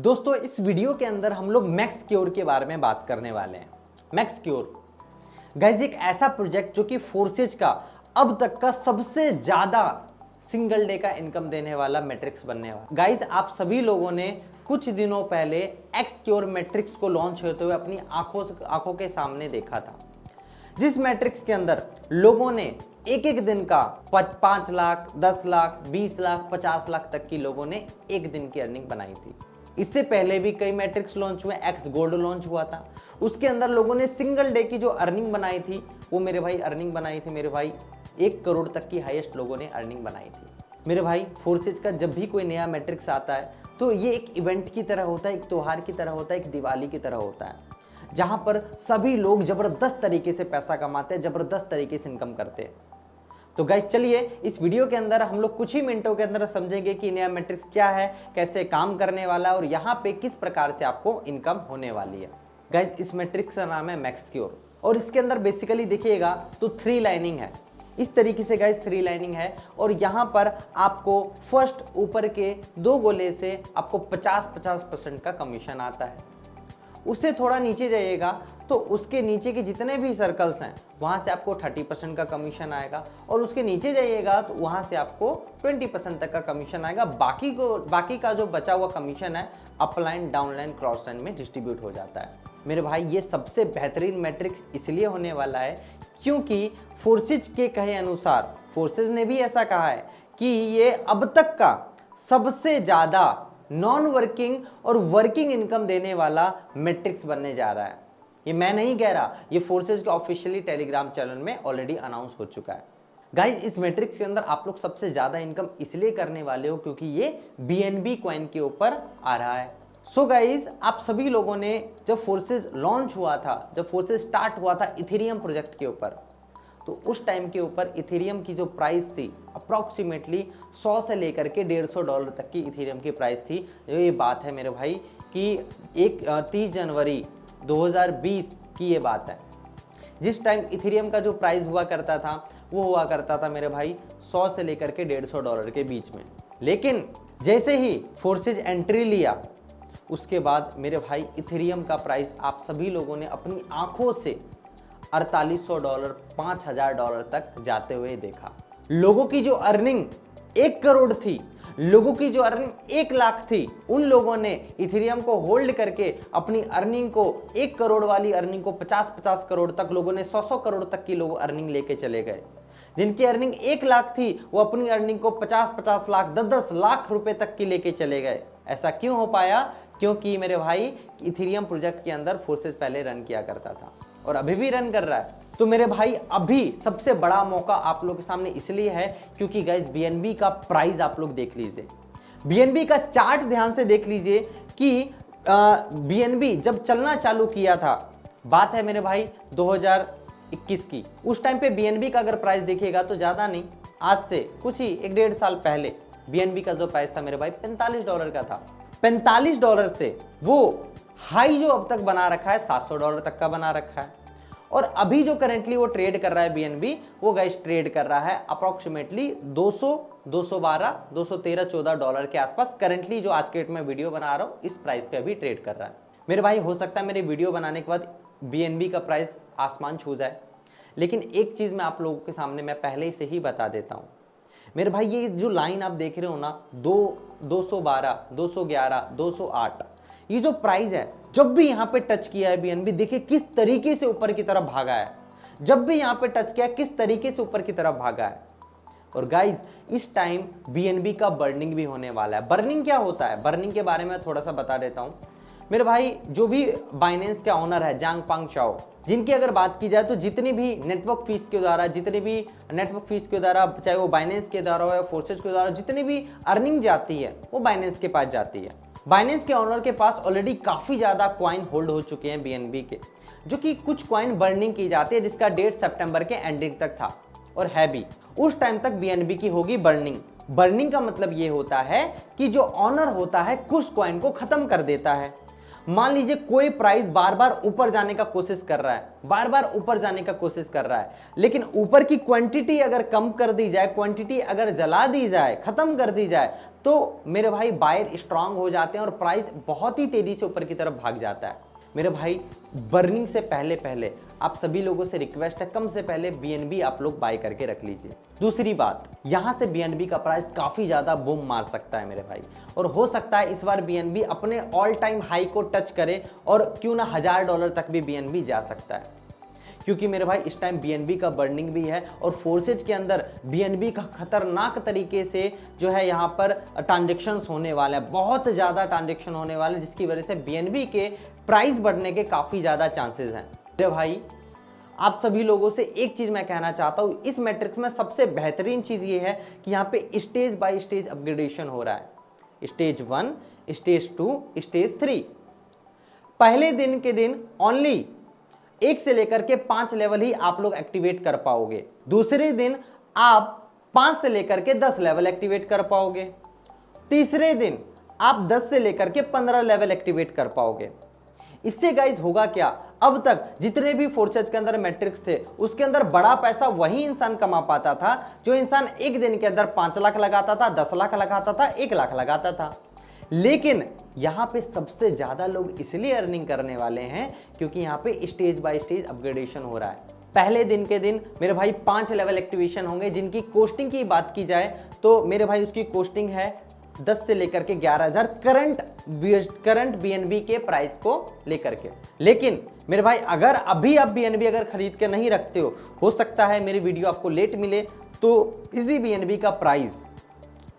दोस्तों इस वीडियो के अंदर हम लोग मैक्सक्योर के बारे में बात करने वाले हैं। मैक्सक्योर गाइस एक ऐसा प्रोजेक्ट जो कि फोर्सेज का अब तक का सबसे ज्यादा सिंगल डे का इनकम देने वाला मैट्रिक्स बनने वाला। गाइस आप सभी लोगों ने कुछ दिनों पहले एक्सक्योर मैट्रिक्स को लॉन्च होते हुए अपनी आंखों के सामने देखा था, जिस मैट्रिक्स के अंदर लोगों ने एक एक दिन का 5 लाख, 10 लाख, 20 लाख, 50 लाख तक की लोगों ने एक दिन की अर्निंग बनाई थी। इससे पहले भी कई मैट्रिक्स लॉन्च हुए, एक्स गोल्ड लॉन्च हुआ था, उसके अंदर लोगों ने सिंगल डे की जो अर्निंग बनाई थी वो मेरे भाई 1 करोड़ तक की हाईएस्ट लोगों ने अर्निंग बनाई थी। मेरे भाई फोर्सेज का जब भी कोई नया मैट्रिक्स आता है तो ये एक इवेंट की तरह होता है, एक त्योहार की तरह होता है, एक दिवाली की तरह होता है, जहां पर सभी लोग जबरदस्त तरीके से पैसा कमाते हैं, जबरदस्त तरीके से इनकम करते हैं। तो गाइस चलिए इस वीडियो के अंदर हम लोग कुछ ही मिनटों के अंदर समझेंगे कि नया मैट्रिक्स क्या है, कैसे काम करने वाला है और यहाँ पे किस प्रकार से आपको इनकम होने वाली है। गाइस इस मैट्रिक्स का नाम है मैक्सक्योर और इसके अंदर बेसिकली देखिएगा तो 3 लाइनिंग है। इस तरीके से गाइस 3 लाइनिंग है और यहाँ पर आपको फर्स्ट ऊपर के 2 गोले से आपको 50% का कमीशन आता है। उससे थोड़ा नीचे जाइएगा तो उसके नीचे के जितने भी सर्कल्स हैं वहाँ से आपको 30% का कमीशन आएगा और उसके नीचे जाइएगा तो वहाँ से आपको 20% तक का कमीशन आएगा। बाकी का जो बचा हुआ कमीशन है अपलाइन, डाउनलाइन, क्रॉस लाइन में डिस्ट्रीब्यूट हो जाता है। मेरे भाई ये सबसे बेहतरीन मैट्रिक्स इसलिए होने वाला है क्योंकि फोर्सेज के कहे अनुसार, फोर्सेज ने भी ऐसा कहा है कि ये अब तक का सबसे ज़्यादा नॉन वर्किंग और वर्किंग इनकम देने वाला मैट्रिक्स बनने जा रहा है। ये मैं नहीं कह रहा, ये फोर्सेज के ऑफिशियली टेलीग्राम चैनल में ऑलरेडी अनाउंस हो चुका है। गाइस इस मैट्रिक्स के अंदर आप लोग सबसे ज्यादा इनकम इसलिए करने वाले हो क्योंकि ये BNB कॉइन के ऊपर आ रहा है। सो गाइस आप सभी लोगों ने जब फोर्सेज लॉन्च हुआ था, जब फोर्सेज स्टार्ट हुआ था इथेरियम प्रोजेक्ट के ऊपर, तो उस टाइम के ऊपर इथेरियम की जो प्राइस थी अप्रॉक्सीमेटली 100 से लेकर के $150 तक की इथेरियम की प्राइस थी। ये बात है मेरे भाई कि 30 जनवरी 2020 की ये बात है। जिस टाइम इथेरियम का जो प्राइस हुआ करता था वो हुआ करता था मेरे भाई 100 से लेकर के $150 के बीच में। लेकिन जैसे ही फोर्सेज एंट्री लिया उसके बाद मेरे भाई इथेरियम का प्राइस आप सभी लोगों ने अपनी आंखों से $4800, $5000 तक जाते हुए देखा। लोगों की जो अर्निंग 1 करोड़ थी, लोगों की जो अर्निंग 1 लाख थी, उन लोगों ने इथेरियम को होल्ड करके अपनी अर्निंग को 1 करोड़ वाली अर्निंग को 50-50 करोड़ तक, लोगों ने 100-100 करोड़ तक की लोग अर्निंग लेके चले गए। जिनकी अर्निंग 1 लाख थी वो अपनी अर्निंग को 50-50 लाख, 10-10 लाख रुपए तक की लेके चले गए। ऐसा क्यों हो पाया? क्योंकि मेरे भाई इथेरियम प्रोजेक्ट के अंदर फोर्सेज पहले रन किया करता था और अभी भी रन कर रहा है। तो मेरे भाई अभी सबसे बड़ा मौका आप लोग के सामने इसलिए है क्योंकि गाइस BNB का प्राइस आप लोग देख लीजिए, BNB का चार्ट ध्यान से देख लीजिए कि BNB जब चलना चालू किया था, बात है मेरे भाई 2021 की, उस टाइम पे BNB का अगर प्राइस देखिएगा तो ज्यादा नहीं, आज से कुछ ही 1-1.5 साल पहले BNB का जो प्राइस था मेरे भाई $45 का था। $45 से वो हाई जो अब तक बना रखा है $700 तक का बना रखा है और अभी जो करंटली वो ट्रेड कर रहा है BNB, वो गाइस ट्रेड कर रहा है अप्रोक्सीमेटली 200, 212, 213, $14 के आसपास। करंटली जो आज के डेट में वीडियो बना रहा हूँ इस प्राइस पे अभी ट्रेड कर रहा है। मेरे भाई हो सकता है मेरे वीडियो बनाने के बाद BNB का प्राइस आसमान छू जाए, लेकिन एक चीज मैं आप लोगों के सामने मैं पहले से ही बता देता हूँ। मेरे भाई ये जो लाइन आप देख रहे हो ना, 212, 211, 208, ये जो प्राइस है जब भी यहाँ पे टच किया है BNB, देखिए किस तरीके से ऊपर की तरफ भागा है। जब भी यहाँ पे टच किया किस तरीके से ऊपर की तरफ भागा है। और गाइज इस टाइम BNB का बर्निंग भी होने वाला है। बर्निंग क्या होता है, बर्निंग के बारे में थोड़ा सा बता देता हूँ। मेरे भाई जो भी बाइनेंस के ऑनर है जांगपांग चाओ, जिनकी अगर बात की जाए तो जितनी भी नेटवर्क फीस के द्वारा चाहे वो बाइनेंस के द्वारा हो या फोर्सेज के द्वारा जितनी भी अर्निंग जाती है वो बाइनेंस के पास जाती है। बाइनेंस के ऑनर के पास ऑलरेडी काफी ज्यादा कॉइन होल्ड हो चुके हैं BNB के, जो कि कुछ कॉइन बर्निंग की जाती है जिसका डेट सितंबर के एंडिंग तक था और है भी। उस टाइम तक BNB की होगी बर्निंग। बर्निंग का मतलब ये होता है कि जो ऑनर होता है कुछ कॉइन को खत्म कर देता है। मान लीजिए कोई प्राइस बार बार ऊपर जाने का कोशिश कर रहा है, बार बार ऊपर जाने का कोशिश कर रहा है, लेकिन ऊपर की क्वांटिटी अगर कम कर दी जाए, क्वांटिटी अगर जला दी जाए, खत्म कर दी जाए, तो मेरे भाई बायर स्ट्रांग हो जाते हैं और प्राइस बहुत ही तेजी से ऊपर की तरफ भाग जाता है। मेरे भाई बर्निंग से पहले पहले आप सभी लोगों से रिक्वेस्ट है, कम से पहले बीएनबी आप लोग बाय करके रख लीजिए। दूसरी बात, यहां से बीएनबी का प्राइस काफी ज्यादा बूम मार सकता है मेरे भाई, और हो सकता है इस बार बीएनबी अपने ऑल टाइम हाई को टच करे और क्यों ना $1000 तक भी बीएनबी जा सकता है, क्योंकि मेरे भाई इस टाइम बीएनबी का बर्निंग भी है और फोर्सेज के अंदर बीएनबी का खतरनाक तरीके से जो है यहाँ पर ट्रांजेक्शन्स होने वाले हैं, बहुत ज़्यादा ट्रांजेक्शन होने वाले हैं, जिसकी वजह से बीएनबी के प्राइस बढ़ने के काफ़ी ज़्यादा चांसेस हैं। मेरे भाई आप सभी लोगों से एक चीज़ मैं कहना चाहता हूँ, इस मैट्रिक्स में सबसे बेहतरीन चीज़ ये है कि यहाँ पे स्टेज बाय स्टेज अपग्रेडेशन हो रहा है। Stage 1, stage 2, stage 3। पहले दिन के दिन ओनली 1 से लेकर के 5 लेवल ही आप लोग एक्टिवेट कर पाओगे। दूसरे दिन आप 5 से लेकर के 10 लेवल एक्टिवेट कर पाओगे। तीसरे दिन आप 10 से लेकर के 15 लेवल एक्टिवेट कर पाओगे। इससे गाइज होगा क्या, अब तक जितने भी फोर्सेज के अंदर मैट्रिक्स थे उसके अंदर बड़ा पैसा वही इंसान कमा पाता था जो इंसान एक दिन के अंदर 5 लाख लगाता था, 10 लाख लगाता था, 1 लाख लगाता था। लेकिन यहां पे सबसे ज्यादा लोग इसलिए अर्निंग करने वाले हैं क्योंकि यहां पे स्टेज बाय स्टेज अपग्रेडेशन हो रहा है। पहले दिन के दिन मेरे भाई 5 लेवल एक्टिवेशन होंगे, जिनकी कोस्टिंग की बात की जाए तो मेरे भाई उसकी कोस्टिंग है 10 से लेकर के 11,000 करंट बीएनबी के प्राइस को लेकर के। लेकिन मेरे भाई अगर अभी आप बीएनबी अगर खरीद के नहीं रखते हो सकता है मेरी वीडियो आपको लेट मिले, तो इसी बीएनबी का प्राइस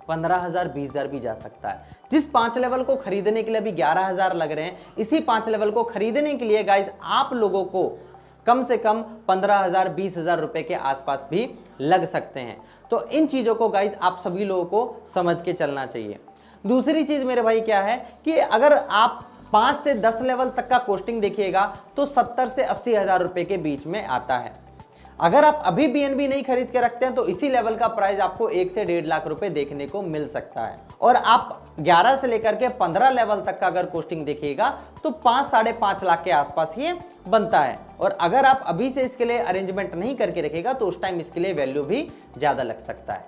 15,000 20,000 भी जा सकता है। जिस 5 लेवल को खरीदने के लिए अभी 11,000 लग रहे हैं, इसी 5 लेवल को खरीदने के लिए गाइज आप लोगों को कम से कम 15,000 20,000 रुपए के आसपास भी लग सकते हैं। तो इन चीजों को गाइज आप सभी लोगों को समझ के चलना चाहिए। दूसरी चीज मेरे भाई क्या है कि अगर आप 5 से 10 लेवल तक का कोस्टिंग देखिएगा तो 70 से 80,000 रुपए के बीच में आता है। अगर आप अभी बीएनबी नहीं खरीद के रखते हैं तो इसी लेवल का प्राइस आपको 1 से 1.5 लाख रुपए देखने को मिल सकता है। और आप 11 से लेकर के 15 लेवल तक का अगर कोस्टिंग देखिएगा तो 5 साढ़े 5 लाख के आसपास ये बनता है। और अगर आप अभी से इसके लिए अरेंजमेंट नहीं करके रखेगा तो उस टाइम इसके लिए वैल्यू भी ज्यादा लग सकता है।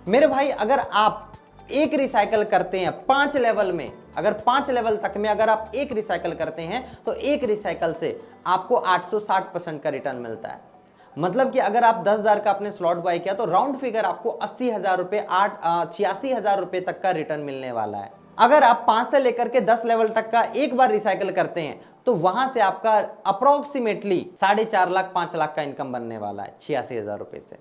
मेरे भाई अगर आप एक रिसाइकल करते हैं 5 लेवल में, अगर 5 लेवल तक में अगर आप एक रिसाइकल करते हैं तो एक रिसाइकल से आपको 860% का रिटर्न मिलता है। मतलब कि अगर आप 10,000 का अपने स्लॉट बाय किया तो राउंड फिगर आपको 80,000 रुपए 86,000 रुपए तक का रिटर्न मिलने वाला है। अगर आप 5 से लेकर के 10 लेवल तक का एक बार रिसाइकल करते हैं तो वहां से आपका अप्रोक्सीमेटली 4.5 लाख 5 लाख का इनकम बनने वाला है 86,000 रुपए से।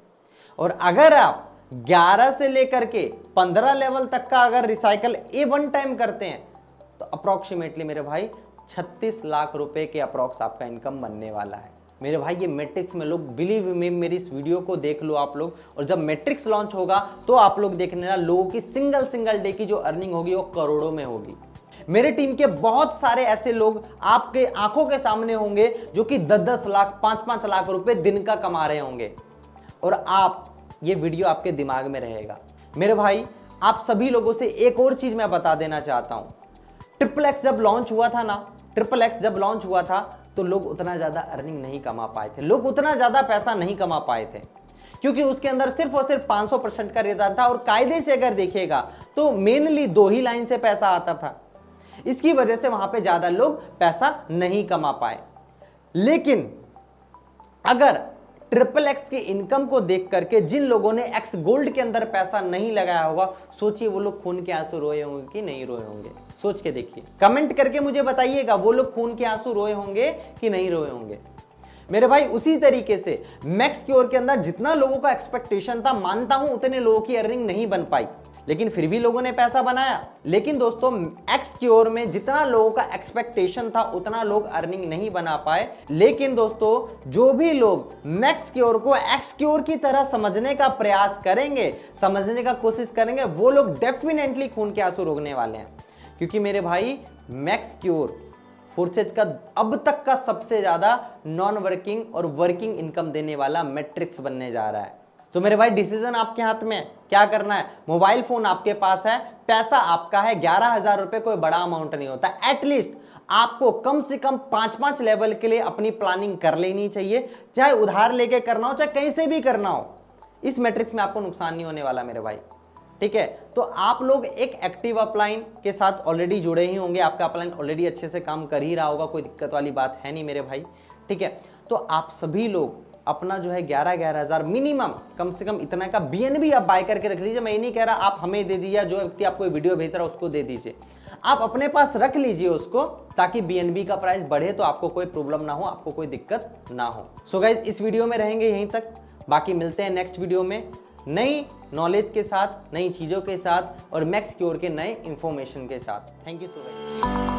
और अगर आप 11 से लेकर के 15 लेवल तक का अगर रिसाइकल वन टाइम करते हैं तो अप्रोक्सीमेटली मेरे भाई 36 लाख रुपए के अप्रोक्स आपका इनकम बनने वाला है। मेरे भाई ये मैट्रिक्स में लोग बिलीव में मेरी इस वीडियो को देख लो आप लोग, और जब मैट्रिक्स लॉन्च होगा तो आप लोग देखने ना लोगों की सिंगल डे की जो अर्निंग होगी वो करोड़ों में होगी। मेरे टीम के बहुत सारे ऐसे लोग आपके आंखों के सामने होंगे जो कि 10-10 लाख 5-5 लाख रुपए दिन का कमा रहे होंगे, और आप ये वीडियो आपके दिमाग में रहेगा। मेरे भाई आप सभी लोगों से एक और चीज मैं बता देना चाहता हूं, XXX जब लॉन्च हुआ था ना, XXX जब लॉन्च हुआ था तो लोग उतना ज्यादा अर्निंग नहीं कमा पाए थे, लोग उतना ज्यादा पैसा नहीं कमा पाए थे, क्योंकि उसके अंदर सिर्फ और सिर्फ 500% का रिटर्न था। और कायदे से अगर देखिएगा तो मेनली 2 ही लाइन से पैसा आता था, इसकी वजह से वहां पे ज्यादा लोग पैसा नहीं कमा पाए। लेकिन अगर XXX की इनकम को देख करके जिन लोगों ने एक्स गोल्ड के अंदर पैसा नहीं लगाया होगा, सोचिए वो लोग खून के आंसू रोए होंगे कि नहीं रोए होंगे। सोच के देखिए, कमेंट करके मुझे बताइएगा वो लोग खून के आंसू रोए होंगे कि नहीं रोए होंगे। मेरे भाई उसी तरीके से मैक्सक्योर के अंदर जितना लोगों का एक्सपेक्टेशन था, मानता हूं उतने लोगों की अर्निंग नहीं बन पाई, लेकिन फिर भी लोगों ने पैसा बनाया। लेकिन दोस्तों एक्सक्योर में जितना लोगों का एक्सपेक्टेशन था उतना लोग अर्निंग नहीं बना पाए। लेकिन दोस्तों जो भी लोग मैक्सक्योर को एक्सक्योर की तरह समझने का प्रयास करेंगे, समझने का कोशिश करेंगे, वो लोग डेफिनेटली खून के आंसू रोकने वाले हैं। क्योंकि मेरे भाई मैक्सक्योर फोर्सेज का अब तक का सबसे ज्यादा नॉन वर्किंग और वर्किंग इनकम देने वाला मैट्रिक्स बनने जा रहा है। तो मेरे भाई डिसीजन आपके हाथ में है, क्या करना है। मोबाइल फोन आपके पास है, पैसा आपका है, 11,000 रुपए कोई बड़ा अमाउंट नहीं होता। एटलीस्ट आपको कम से कम 5-5 लेवल के लिए अपनी प्लानिंग कर लेनी चाहिए, चाहे उधार लेके करना हो, चाहे कहीं से भी करना हो। इस मैट्रिक्स में आपको नुकसान नहीं होने वाला मेरे भाई, ठीक है। तो आप लोग एक एक्टिव अपलाइन के साथ ऑलरेडी जुड़े ही होंगे, आपका अपलाइन ऑलरेडी अच्छे से काम कर ही रहा होगा, कोई दिक्कत वाली बात है नहीं मेरे भाई, ठीक है। तो आप सभी लोग अपना जो है 11,000 मिनिमम, कम से कम इतना का बीएनबी आप बाय करके रख लीजिए। मैं ये नहीं कह रहा आप हमें दे दीजिए, जो व्यक्ति आपको वीडियो भेज रहा है उसको दे दीजिए, आप अपने पास रख लीजिए उसको, ताकि बीएनबी का प्राइस बढ़े तो आपको कोई प्रॉब्लम ना हो, आपको कोई दिक्कत ना हो। सो गाइज इस वीडियो में रहेंगे यहीं तक, बाकी मिलते हैं नेक्स्ट वीडियो में नई नॉलेज के साथ, नई चीजों के साथ और मैक्स क्योर के नए इंफॉर्मेशन के साथ। Thank you so much.